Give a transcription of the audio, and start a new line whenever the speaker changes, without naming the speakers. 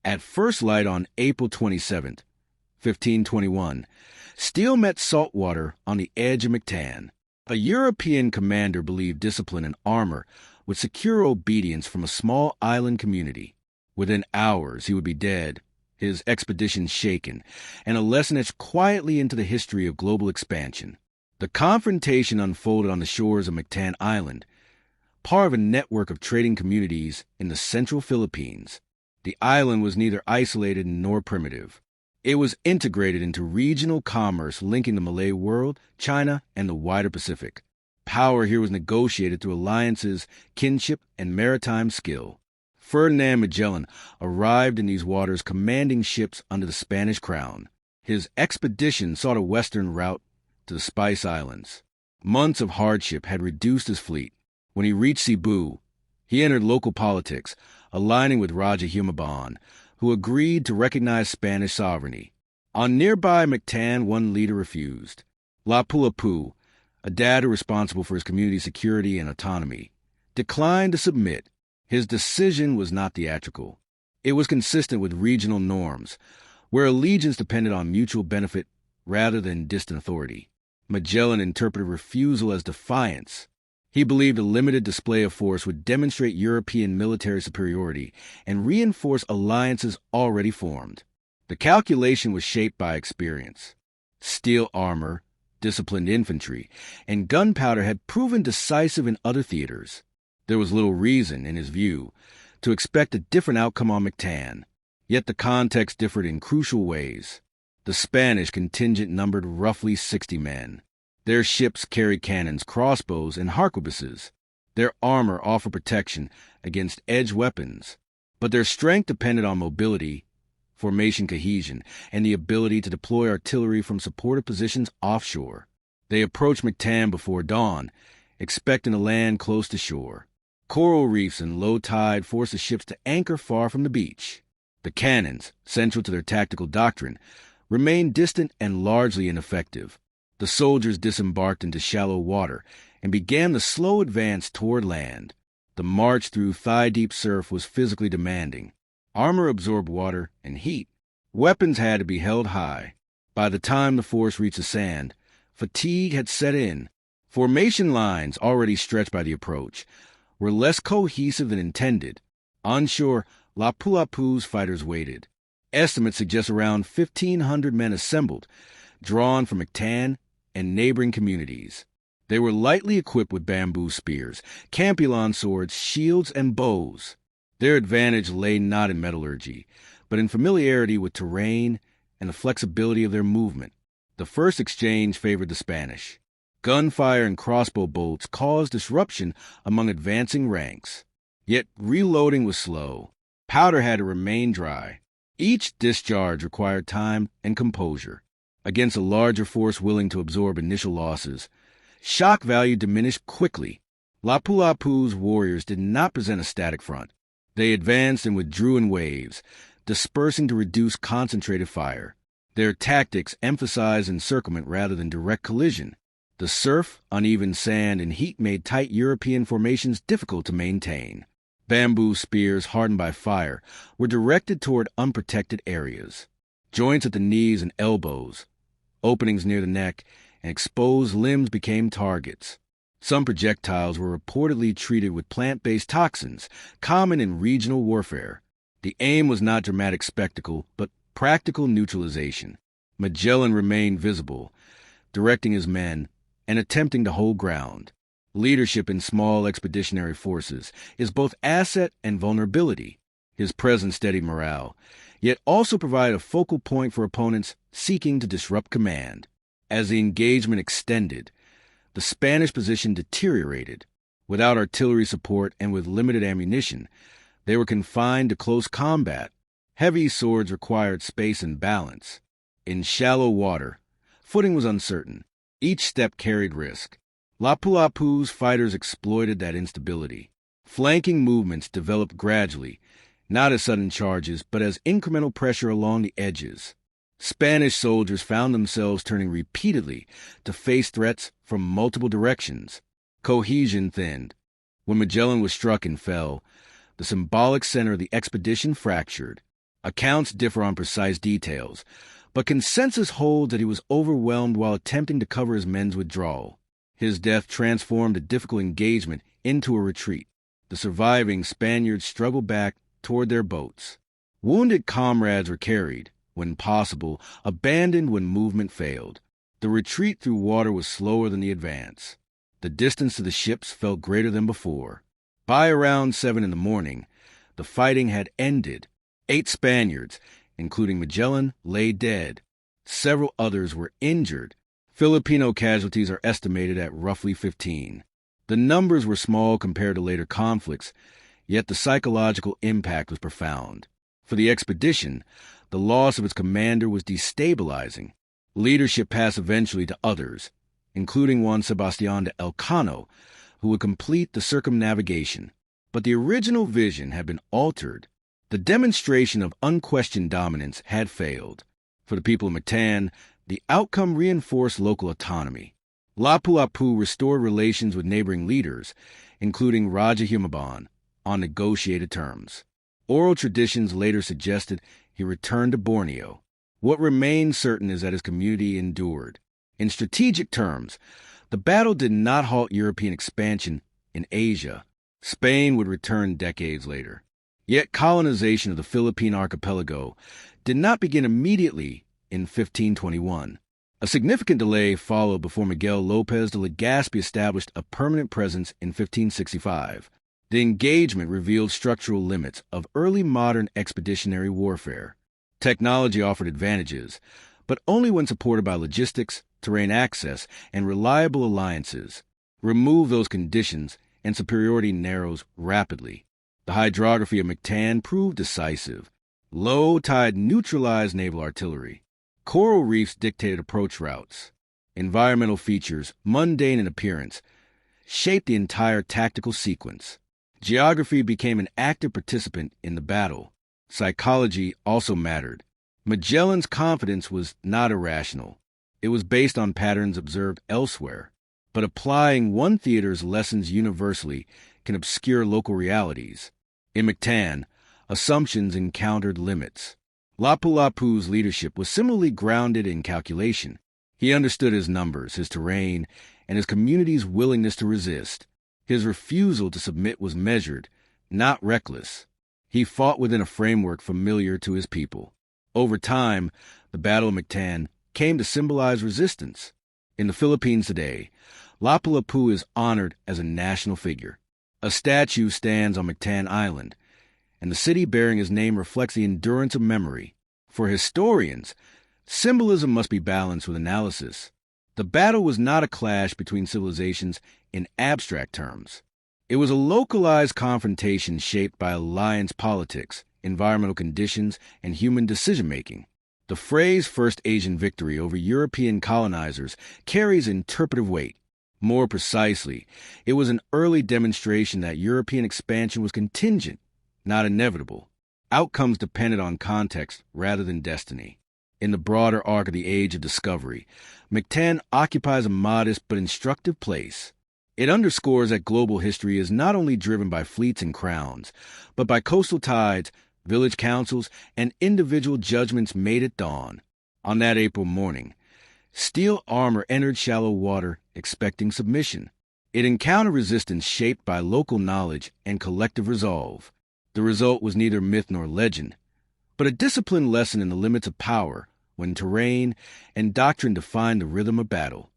At first light on April 27, 1521, Steele met Saltwater on the edge of Mactan. A European commander believed discipline and armor would secure obedience from a small island community. Within hours, he would be dead, his expedition shaken, and a lesson etched quietly into the history of global expansion. The confrontation unfolded on the shores of Mactan Island, part of a network of trading communities in the central Philippines. The island was neither isolated nor primitive. It was integrated into regional commerce linking the Malay world, China, and the wider Pacific. Power here was negotiated through alliances, kinship, and maritime skill. Ferdinand Magellan arrived in these waters commanding ships under the Spanish crown. His expedition sought a western route to the Spice Islands. Months of hardship had reduced his fleet. When he reached Cebu, he entered local politics, aligning with Raja Humabon, who agreed to recognize Spanish sovereignty. On nearby Mactan, one leader refused. Lapu-Lapu, a data responsible for his community's security and autonomy, declined to submit. His decision was not theatrical. It was consistent with regional norms, where allegiance depended on mutual benefit rather than distant authority. Magellan interpreted refusal as defiance. He believed a limited display of force would demonstrate European military superiority and reinforce alliances already formed. The calculation was shaped by experience. Steel armor, disciplined infantry, and gunpowder had proven decisive in other theaters. There was little reason, in his view, to expect a different outcome on Mactan, yet the context differed in crucial ways. The Spanish contingent numbered roughly 60 men. Their ships carried cannons, crossbows, and harquebuses. Their armor offered protection against edge weapons, but their strength depended on mobility, formation cohesion, and the ability to deploy artillery from supportive positions offshore. They approached Mactan before dawn, expecting to land close to shore. Coral reefs and low tide forced the ships to anchor far from the beach. The cannons, central to their tactical doctrine, remained distant and largely ineffective. The soldiers disembarked into shallow water and began the slow advance toward land. The march through thigh-deep surf was physically demanding. Armor absorbed water and heat. Weapons had to be held high. By the time the force reached the sand, fatigue had set in. Formation lines, already stretched by the approach, were less cohesive than intended. Onshore, Lapu-Lapu's fighters waited. Estimates suggest around 1,500 men assembled, drawn from Mactan and neighboring communities. They were lightly equipped with bamboo spears, kampilan swords, shields, and bows. Their advantage lay not in metallurgy, but in familiarity with terrain and the flexibility of their movement. The first exchange favored the Spanish. Gunfire and crossbow bolts caused disruption among advancing ranks. Yet reloading was slow. Powder had to remain dry. Each discharge required time and composure. Against a larger force willing to absorb initial losses, shock value diminished quickly. Lapu-Lapu's warriors did not present a static front. They advanced and withdrew in waves, dispersing to reduce concentrated fire. Their tactics emphasized encirclement rather than direct collision. The surf, uneven sand, and heat made tight European formations difficult to maintain. Bamboo spears, hardened by fire, were directed toward unprotected areas. Joints at the knees and elbows, openings near the neck, and exposed limbs became targets. Some projectiles were reportedly treated with plant-based toxins, common in regional warfare. The aim was not dramatic spectacle, but practical neutralization. Magellan remained visible, directing his men and attempting to hold ground. Leadership in small expeditionary forces is both asset and vulnerability. His presence steadied morale, yet also provided a focal point for opponents seeking to disrupt command. As the engagement extended, the Spanish position deteriorated. Without artillery support and with limited ammunition, they were confined to close combat. Heavy swords required space and balance. In shallow water, footing was uncertain. Each step carried risk. Lapu-Lapu's fighters exploited that instability. Flanking movements developed gradually, not as sudden charges, but as incremental pressure along the edges. Spanish soldiers found themselves turning repeatedly to face threats from multiple directions. Cohesion thinned. When Magellan was struck and fell, the symbolic center of the expedition fractured. Accounts differ on precise details, but consensus holds that he was overwhelmed while attempting to cover his men's withdrawal. His death transformed a difficult engagement into a retreat. The surviving Spaniards struggled back toward their boats. Wounded comrades were carried, when possible, abandoned when movement failed. The retreat through water was slower than the advance. The distance to the ships felt greater than before. By around 7 in the morning, the fighting had ended. 8 Spaniards, including Magellan, lay dead. Several others were injured. Filipino casualties are estimated at roughly 15. The numbers were small compared to later conflicts, yet the psychological impact was profound. For the expedition, the loss of its commander was destabilizing. Leadership passed eventually to others, including one Sebastián de Elcano, who would complete the circumnavigation. But the original vision had been altered. The demonstration of unquestioned dominance had failed. For the people of Mactan, the outcome reinforced local autonomy. Lapu-Lapu restored relations with neighboring leaders, including Raja Humabon, on negotiated terms. Oral traditions later suggested he returned to Borneo. What remains certain is that his community endured. In strategic terms, the battle did not halt European expansion in Asia. Spain would return decades later. Yet colonization of the Philippine archipelago did not begin immediately in 1521. A significant delay followed before Miguel López de Legazpi established a permanent presence in 1565. The engagement revealed structural limits of early modern expeditionary warfare. Technology offered advantages, but only when supported by logistics, terrain access, and reliable alliances. Remove those conditions, and superiority narrows rapidly. The hydrography of Mactan proved decisive. Low tide neutralized naval artillery. Coral reefs dictated approach routes. Environmental features, mundane in appearance, shaped the entire tactical sequence. Geography became an active participant in the battle. Psychology also mattered. Magellan's confidence was not irrational. It was based on patterns observed elsewhere. But applying one theater's lessons universally can obscure local realities. In Mactan, assumptions encountered limits. Lapu-Lapu's leadership was similarly grounded in calculation. He understood his numbers, his terrain, and his community's willingness to resist. His refusal to submit was measured, not reckless. He fought within a framework familiar to his people. Over time, the Battle of Mactan came to symbolize resistance. In the Philippines today, Lapu-Lapu is honored as a national figure. A statue stands on Mactan Island, and the city bearing his name reflects the endurance of memory. For historians, symbolism must be balanced with analysis. The battle was not a clash between civilizations in abstract terms. It was a localized confrontation shaped by alliance politics, environmental conditions, and human decision-making. The phrase First Asian Victory over European colonizers carries interpretive weight. More precisely, it was an early demonstration that European expansion was contingent, not inevitable. Outcomes depended on context rather than destiny. In the broader arc of the Age of Discovery, Mactan occupies a modest but instructive place. It underscores that global history is not only driven by fleets and crowns, but by coastal tides, village councils, and individual judgments made at dawn. On that April morning, steel armor entered shallow water, expecting submission. It encountered resistance shaped by local knowledge and collective resolve. The result was neither myth nor legend, but a disciplined lesson in the limits of power when terrain and doctrine define the rhythm of battle.